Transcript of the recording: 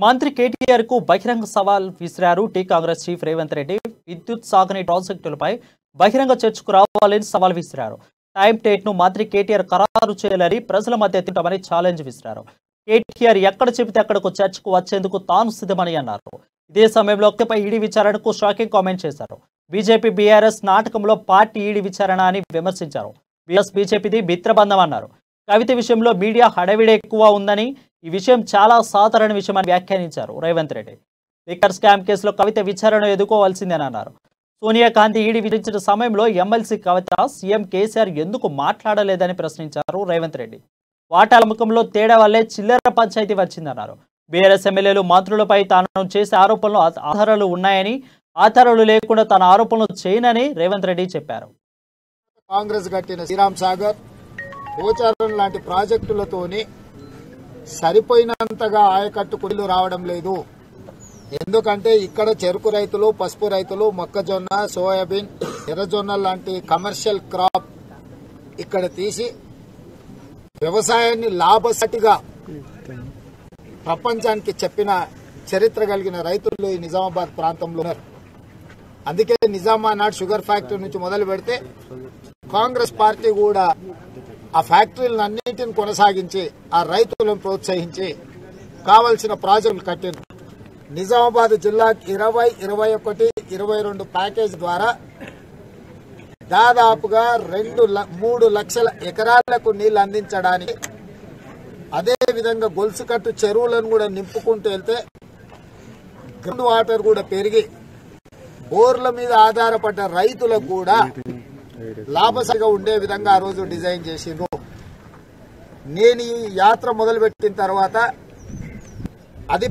మంత్రి కేటీఆర్ కు బహిరంగ సవాల్ విసిరారు టీ కాంగ్రెస్ చీఫ్ రేవంత్ రెడ్డి. విద్యుత్ సాగునీటి ప్రాజెక్టులపై బహిరంగ చర్చకు రావాలని సవాల్ విసిరారు. టైం డేట్ ను మంత్రి కేటీఆర్ ఖరారు చేయాలని ప్రజల మధ్య తింటామని ఛాలెంజ్ విసిరారు. కేటీఆర్ ఎక్కడ చెబితే అక్కడకు చర్చకు వచ్చేందుకు తాను సిద్ధమని అన్నారు. ఇదే సమయంలో ఒక్కపై ఈడీ విచారణకు షాకింగ్ కామెంట్ చేశారు. బీజేపీ బీఆర్ఎస్ నాటకంలో పార్టీ ఈడీ విచారణ అని విమర్శించారు. బీజేపీది మిత్రబంధం అన్నారు. కవిత విషయంలో మీడియా హడావిడి ఎక్కువ ఉందని, ఈ విషయం చాలా సాధారణ విషయం అని వ్యాఖ్యానించారు రేవంత్ రెడ్డి. లిక్కర్ స్కామ్ కేసులో కవిత విచారణ ఎదుర్కోవాల్సిందని అన్నారు. సోనియా గాంధీ ఈడీ విధించిన సమయంలో ఎమ్మెల్సీ కవిత సీఎం కేసీఆర్ ఎందుకు మాట్లాడలేదని ప్రశ్నించారు రేవంత్ రెడ్డి. వాటాల ముఖంలో తేడా వల్లే చిల్లర పంచాయతీ వచ్చిందన్నారు. బీఆర్ఎస్ ఎమ్మెల్యేలు మంత్రులపై తాను చేసే ఆరోపణలు ఆధారాలు ఉన్నాయని, ఆధారాలు లేకుండా తన ఆరోపణలు చేయనని రేవంత్ రెడ్డి చెప్పారు. కాంగ్రెస్ కట్టిన శ్రీరామ్ సాగర్, పోచారం లాంటి ప్రాజెక్టులతోని సరిపోయినంతగా ఆయకట్టు కుడిలు రావడం లేదు. ఎందుకంటే ఇక్కడ చెరుకు రైతులు, పసుపు రైతులు, మొక్కజొన్న, సోయాబీన్, ఎర్రజొన్న లాంటి కమర్షియల్ క్రాప్ ఇక్కడ తీసి వ్యవసాయాన్ని లాభసాటిగా ప్రపంచానికి చెప్పిన చరిత్ర కలిగిన రైతులు ఈ నిజామాబాద్ ప్రాంతంలో ఉన్నారు. అందుకే నిజామాబాద్ షుగర్ ఫ్యాక్టరీ నుంచి మొదలు పెడితే కాంగ్రెస్ పార్టీ కూడా ఆ ఫ్యాక్టరీలన్నింటిని కొనసాగించి ఆ రైతులను ప్రోత్సహించి కావలసిన ప్రాజెక్టులు కట్టింది. నిజామాబాద్ జిల్లాకి 20, 21, 22 ప్యాకేజ్ ద్వారా దాదాపుగా 3 లక్షల ఎకరాలకు నీళ్లు అందించడానికి, అదేవిధంగా గొలుసుకట్టు చెరువులను కూడా నింపుకుంటూ వెళ్తే గ్రౌండ్ వాటర్ కూడా పెరిగి బోర్ల మీద ఆధారపడ్డ రైతులకు కూడా లాభసాటిగా ఉండే విధంగా ఆ రోజు డిజైన్ చేసిండ్రు. నేను ఈ యాత్ర మొదలుపెట్టిన తర్వాత అది